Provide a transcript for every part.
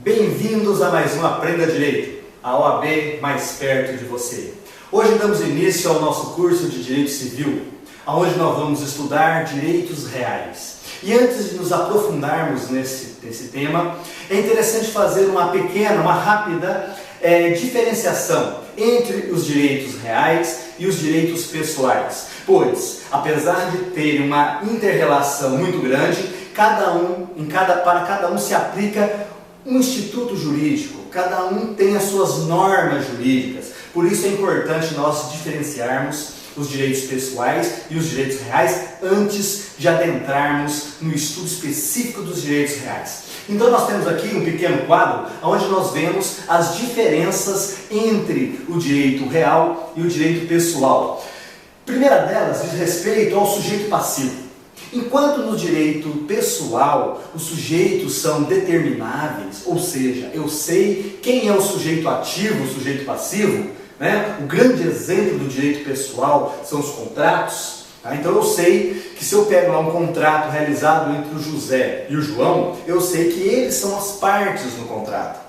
Bem-vindos a mais um Aprenda Direito, a OAB mais perto de você. Hoje damos início ao nosso curso de Direito Civil, onde nós vamos estudar direitos reais. E antes de nos aprofundarmos nesse tema, é interessante fazer uma rápida diferenciação entre os direitos reais e os direitos pessoais. Pois, apesar de ter uma inter-relação muito grande, para cada um se aplica um instituto jurídico, cada um tem as suas normas jurídicas. Por isso é importante nós diferenciarmos os direitos pessoais e os direitos reais antes de adentrarmos no estudo específico dos direitos reais. Então nós temos aqui um pequeno quadro onde nós vemos as diferenças entre o direito real e o direito pessoal. A primeira delas diz respeito ao sujeito passivo. Enquanto no direito pessoal os sujeitos são determináveis, ou seja, eu sei quem é o sujeito ativo, o sujeito passivo, né? O grande exemplo do direito pessoal são os contratos. Tá? Então eu sei que se eu pego lá um contrato realizado entre o José e o João, eu sei que eles são as partes no contrato.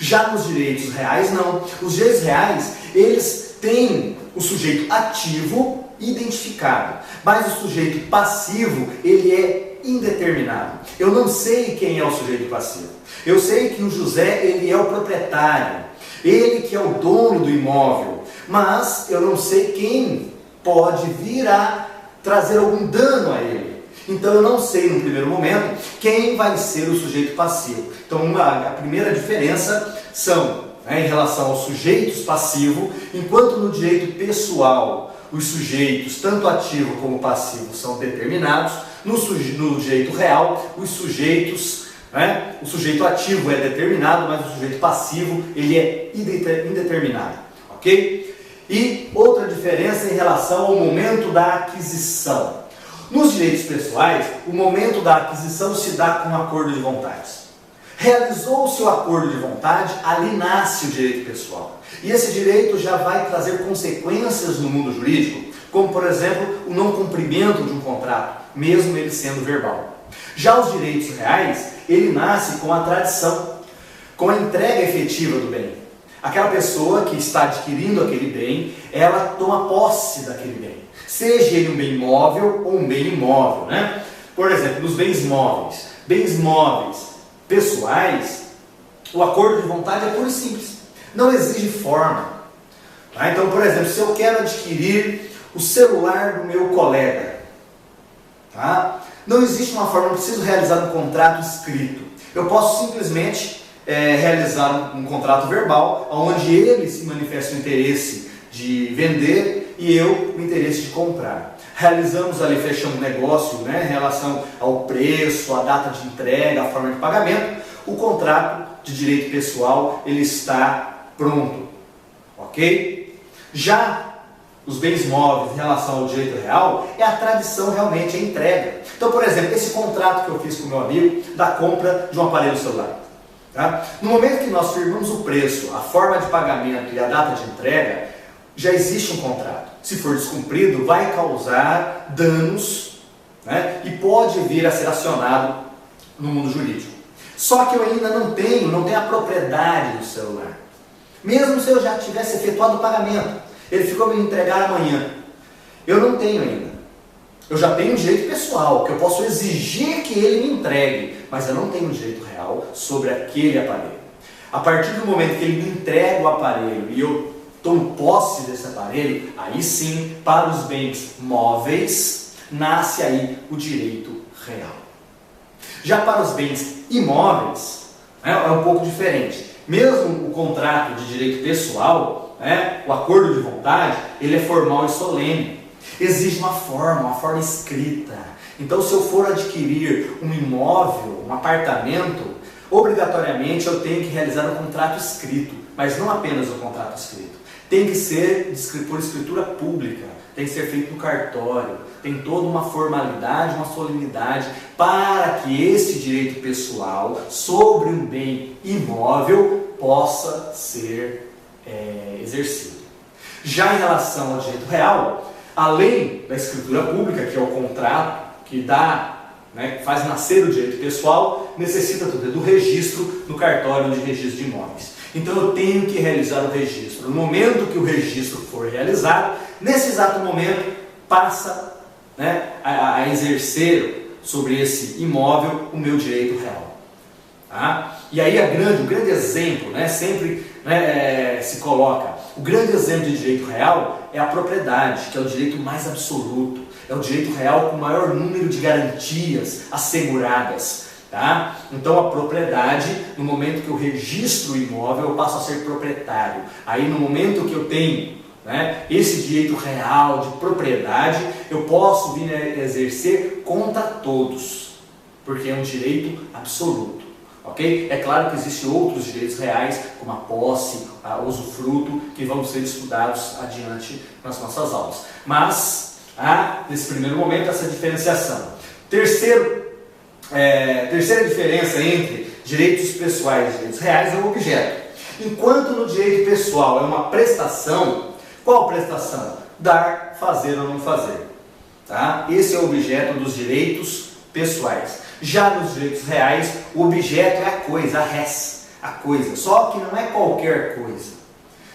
Já nos direitos reais não. Os direitos reais, eles têm o sujeito ativo identificado, mas o sujeito passivo, ele é indeterminado. Eu não sei quem é o sujeito passivo. Eu sei que o José, ele é o proprietário, ele que é o dono do imóvel, mas eu não sei quem pode vir a trazer algum dano a ele. Então eu não sei no primeiro momento quem vai ser o sujeito passivo. Então a primeira diferença são em relação aos sujeitos passivos, enquanto no direito pessoal os sujeitos, tanto ativo como passivo, são determinados, no direito real os sujeitos, o sujeito ativo é determinado, mas o sujeito passivo ele é indeterminado, ok? E outra diferença em relação ao momento da aquisição. Nos direitos pessoais, o momento da aquisição se dá com um acordo de vontades. Realizou-se o acordo de vontade, ali nasce o direito pessoal. E esse direito já vai trazer consequências no mundo jurídico, como por exemplo, o não cumprimento de um contrato, mesmo ele sendo verbal. Já os direitos reais, ele nasce com a tradição, com a entrega efetiva do bem. Aquela pessoa que está adquirindo aquele bem, ela toma posse daquele bem. Seja ele um bem móvel ou um bem imóvel, né? Por exemplo, nos bens móveis pessoais, o acordo de vontade é puro e simples, não exige forma. Tá? Então, por exemplo, se eu quero adquirir o celular do meu colega, tá? Não existe uma forma, não preciso realizar um contrato escrito. Eu posso simplesmente realizar um contrato verbal, onde ele se manifesta o interesse de vender e eu o interesse de comprar. Realizamos ali, fechamos um negócio, em relação ao preço, a data de entrega, a forma de pagamento. O contrato de direito pessoal, ele está pronto, ok? Já os bens móveis em relação ao direito real, é a tradição realmente, a entrega. Então, por exemplo, esse contrato que eu fiz com o meu amigo da compra de um aparelho celular. Tá? No momento que nós firmamos o preço, a forma de pagamento e a data de entrega, já existe um contrato. Se for descumprido, vai causar danos, né? E pode vir a ser acionado no mundo jurídico. Só que eu ainda não tenho a propriedade do celular. Mesmo se eu já tivesse efetuado o pagamento, ele ficou me entregar amanhã. Eu não tenho ainda. Eu já tenho um direito pessoal, que eu posso exigir que ele me entregue, mas eu não tenho um direito real sobre aquele aparelho. A partir do momento que ele me entrega o aparelho e eu tomo posse desse aparelho, aí sim, para os bens móveis, nasce aí o direito real. Já para os bens imóveis, é um pouco diferente. Mesmo o contrato de direito pessoal, o acordo de vontade, ele é formal e solene. Exige uma forma escrita. Então, se eu for adquirir um imóvel, um apartamento, obrigatoriamente eu tenho que realizar um contrato escrito, mas não apenas um contrato escrito. Tem que ser por escritura pública, tem que ser feito no cartório, tem toda uma formalidade, uma solenidade para que esse direito pessoal sobre um bem imóvel possa ser exercido. Já em relação ao direito real, além da escritura pública, que é o contrato que dá né, que faz nascer o direito pessoal, necessita do registro no cartório de registro de imóveis. Então eu tenho que realizar o registro. No momento que o registro for realizado, nesse exato momento passa, né, a exercer sobre esse imóvel o meu direito real. Tá? E aí o grande exemplo, né, sempre, né, se coloca, o grande exemplo de direito real é a propriedade, que é o direito mais absoluto, é o direito real com o maior número de garantias asseguradas. Tá? Então a propriedade, no momento que eu registro o imóvel, eu passo a ser proprietário. Aí no momento que eu tenho, né, esse direito real de propriedade, eu posso vir a exercer contra todos, porque é um direito absoluto. Okay? É claro que existem outros direitos reais, como a posse, o usufruto, que vão ser estudados adiante nas nossas aulas. Mas há, nesse primeiro momento, essa diferenciação. Terceira diferença entre direitos pessoais e direitos reais é o objeto. Enquanto no direito pessoal é uma prestação, qual prestação? Dar, fazer ou não fazer. Tá? Esse é o objeto dos direitos pessoais. Já nos direitos reais, o objeto é a coisa, a res, a coisa. Só que não é qualquer coisa.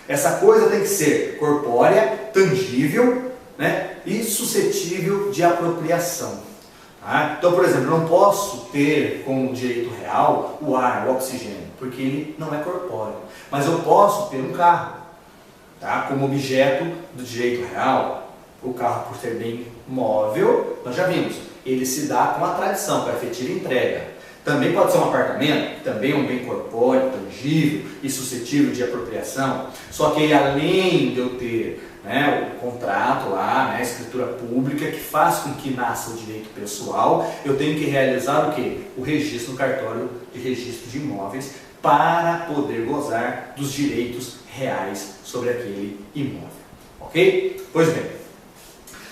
Essa coisa tem que ser corpórea, tangível, né, e suscetível de apropriação. Tá? Então, por exemplo, eu não posso ter como direito real o ar, o oxigênio, porque ele não é corpóreo. Mas eu posso ter um carro, tá? Como objeto do direito real. O carro, por ser bem móvel, nós já vimos, ele se dá com a tradição, com a efetiva entrega. Também pode ser um apartamento, que também é um bem corpóreo, tangível e suscetível de apropriação. Só que além de eu ter, né, o contrato lá, né, a escritura pública que faz com que nasça o direito pessoal, eu tenho que realizar o quê? O registro no cartório de registro de imóveis para poder gozar dos direitos reais sobre aquele imóvel. Ok? Pois bem.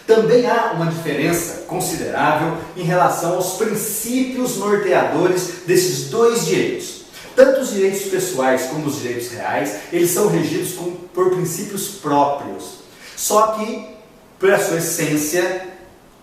Também há uma diferença considerável em relação aos princípios norteadores desses dois direitos. Tanto os direitos pessoais como os direitos reais, eles são regidos por princípios próprios. Só que, por sua essência,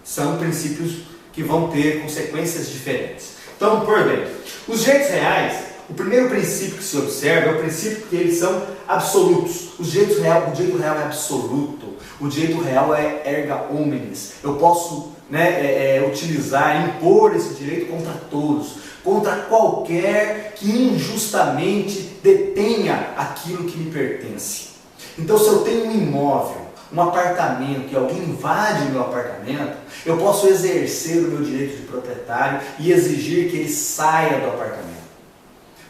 são princípios que vão ter consequências diferentes. Então, por bem, os direitos reais, o primeiro princípio que se observa é o princípio que eles são absolutos. O direito real é absoluto. O direito real é erga omnes. Eu posso, né, utilizar, impor esse direito contra todos, contra qualquer que injustamente detenha aquilo que me pertence. Então, se eu tenho um imóvel, um apartamento, e alguém invade meu apartamento, eu posso exercer o meu direito de proprietário e exigir que ele saia do apartamento.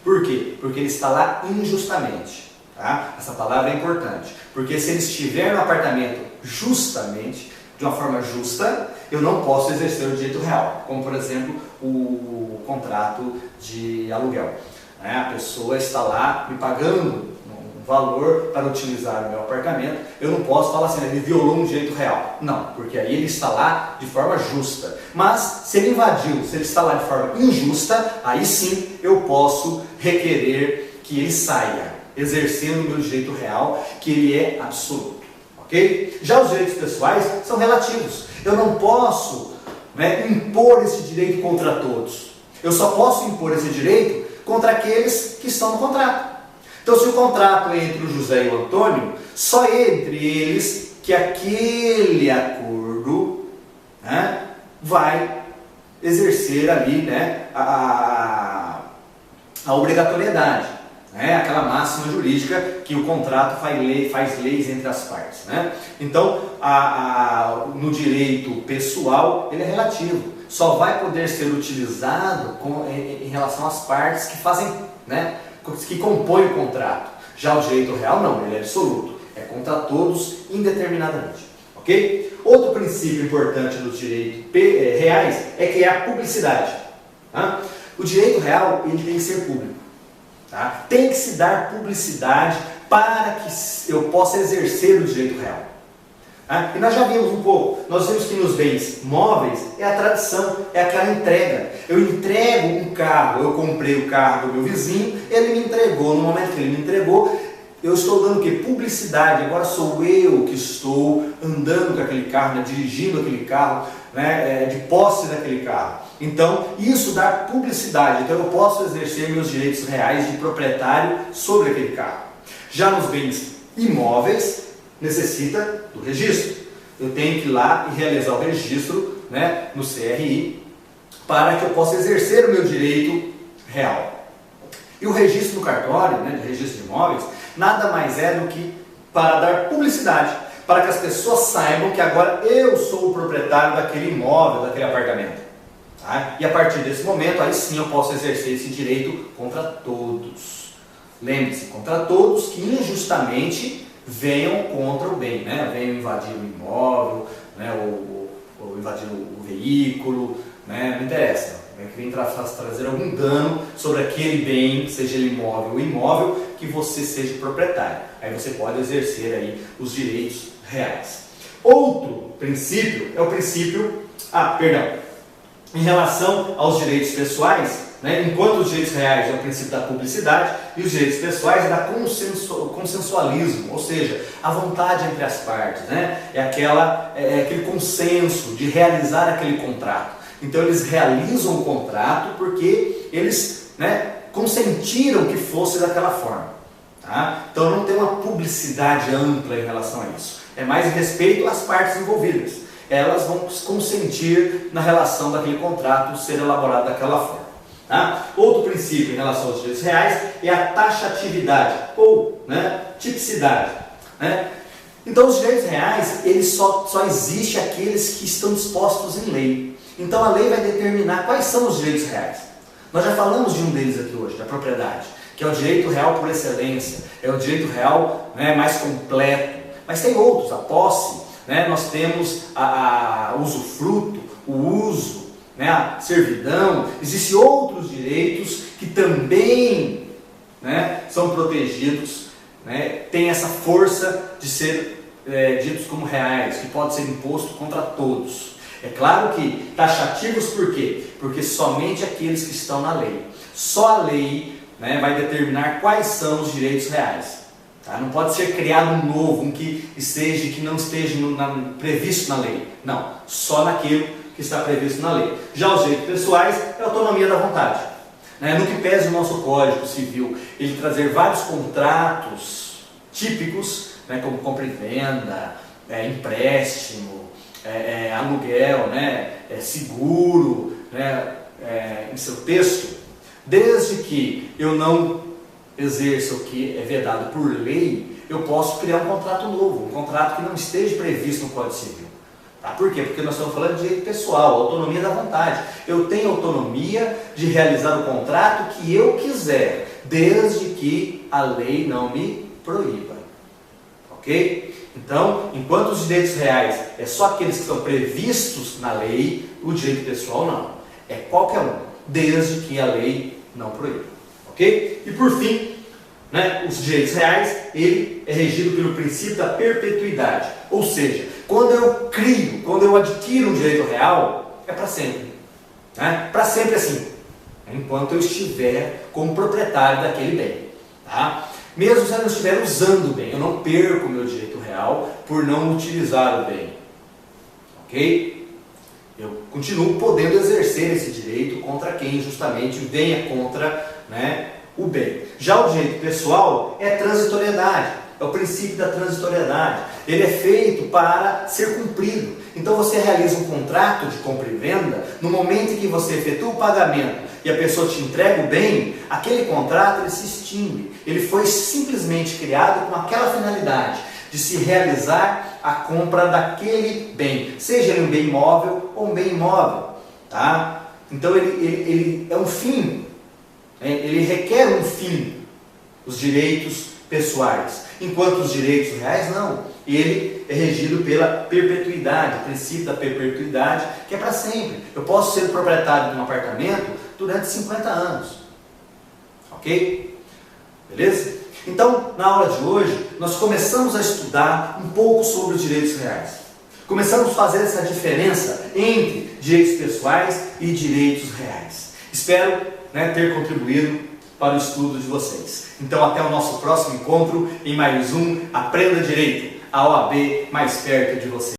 Por quê? Porque ele está lá injustamente. Tá? Essa palavra é importante, porque se ele estiver no apartamento justamente, de uma forma justa, eu não posso exercer o direito real, como por exemplo o contrato de aluguel. A pessoa está lá me pagando um valor para utilizar o meu apartamento, eu não posso falar assim, ele violou um direito real. Não, porque aí ele está lá de forma justa. Mas se ele invadiu, se ele está lá de forma injusta, aí sim eu posso requerer que ele saia, exercendo o meu direito real, que ele é absoluto. Okay? Já os direitos pessoais são relativos. Eu não posso, né, impor esse direito contra todos. Eu só posso impor esse direito contra aqueles que estão no contrato. Então, se o contrato é entre o José e o Antônio, só entre eles que aquele acordo, né, vai exercer ali, né, a obrigatoriedade. Aquela máxima jurídica que o contrato faz leis entre as partes. Né? Então, no direito pessoal, ele é relativo. Só vai poder ser utilizado em relação às partes que fazem, né, que compõem o contrato. Já o direito real, não, ele é absoluto. É contra todos, indeterminadamente. Ok? Outro princípio importante dos direitos reais é que é a publicidade. Tá? O direito real, ele tem que ser público. Tá? Tem que se dar publicidade para que eu possa exercer o direito real. Tá? E nós já vimos um pouco, nós vimos que nos bens móveis é a tradição, é aquela entrega. Eu entrego um carro, eu comprei o carro do meu vizinho, ele me entregou, no momento que ele me entregou, eu estou dando o quê? Publicidade. Agora sou eu que estou andando com aquele carro, né? Dirigindo aquele carro, né, de posse daquele carro. Então, isso dá publicidade. Então, eu posso exercer meus direitos reais de proprietário sobre aquele carro. Já nos bens imóveis, necessita do registro. Eu tenho que ir lá e realizar o registro, né, no CRI para que eu possa exercer o meu direito real. E o registro no cartório, né, de registro de imóveis, nada mais é do que para dar publicidade, para que as pessoas saibam que agora eu sou o proprietário daquele imóvel, daquele apartamento. Tá? E a partir desse momento, aí sim eu posso exercer esse direito contra todos. Lembre-se, contra todos que injustamente venham contra o bem, né? Venham invadir o imóvel, né? ou invadir o veículo, né? Não interessa. Que vem trazer algum dano sobre aquele bem, seja ele imóvel ou imóvel, que você seja proprietário. Aí você pode exercer aí os direitos reais. Outro princípio é o princípio, em relação aos direitos pessoais, né, enquanto os direitos reais é o princípio da publicidade e os direitos pessoais é da consensualismo, ou seja, a vontade entre as partes, né, é aquele consenso de realizar aquele contrato. Então eles realizam o contrato porque eles, né, consentiram que fosse daquela forma. Tá? Então não tem uma publicidade ampla em relação a isso. É mais em respeito às partes envolvidas. Elas vão consentir na relação daquele contrato ser elaborado daquela forma. Tá? Outro princípio em relação aos direitos reais é a taxatividade ou, né, tipicidade. Né? Então os direitos reais eles só existem aqueles que estão dispostos em lei. Então a lei vai determinar quais são os direitos reais. Nós já falamos de um deles aqui hoje, da propriedade, que é o direito real por excelência, é o direito real, né, mais completo. Mas tem outros, a posse, né, nós temos o usufruto, o uso, né, a servidão. Existem outros direitos que também, né, são protegidos, né, tem essa força de ser ditos como reais, que pode ser imposto contra todos. É claro que taxativos por quê? Porque somente aqueles que estão na lei. Só a lei, né, vai determinar quais são os direitos reais. Tá? Não pode ser criado um novo, um que não esteja previsto na lei. Não, só naquilo que está previsto na lei. Já os direitos pessoais é a autonomia da vontade. Né? No que pese o nosso Código Civil, ele trazer vários contratos típicos, né, como compra e venda, empréstimo, aluguel, né, seguro, né, em seu texto, desde que eu não exerça o que é vedado por lei, eu posso criar um contrato novo, um contrato que não esteja previsto no Código Civil. Tá? Por quê? Porque nós estamos falando de direito pessoal, autonomia da vontade. Eu tenho autonomia de realizar o contrato que eu quiser, desde que a lei não me proíba. Ok? Então, enquanto os direitos reais é só aqueles que estão previstos na lei, o direito pessoal não. É qualquer um, desde que a lei não proíba. Ok? E por fim, né, os direitos reais, ele é regido pelo princípio da perpetuidade. Ou seja, quando eu adquiro um direito real, é para sempre. Né? Para sempre assim, enquanto eu estiver como proprietário daquele bem. Tá? Mesmo se eu não estiver usando o bem, eu não perco o meu direito real por não utilizar o bem. Ok? Eu continuo podendo exercer esse direito contra quem justamente venha contra, né, o bem. Já o direito pessoal é transitoriedade, é o princípio da transitoriedade. Ele é feito para ser cumprido. Então você realiza um contrato de compra e venda, no momento em que você efetua o pagamento e a pessoa te entrega o bem, aquele contrato ele se extingue. Ele foi simplesmente criado com aquela finalidade de se realizar a compra daquele bem, seja ele um bem móvel ou um bem imóvel. Tá? Então ele é um fim, ele requer um fim, os direitos pessoais, enquanto os direitos reais não. Ele é regido pela perpetuidade, o princípio da perpetuidade, que é para sempre. Eu posso ser proprietário de um apartamento durante 50 anos. Ok? Beleza? Então, na aula de hoje, nós começamos a estudar um pouco sobre os direitos reais. Começamos a fazer essa diferença entre direitos pessoais e direitos reais. Espero, né, ter contribuído para o estudo de vocês. Então, até o nosso próximo encontro em mais um Aprenda Direito, a OAB mais perto de você.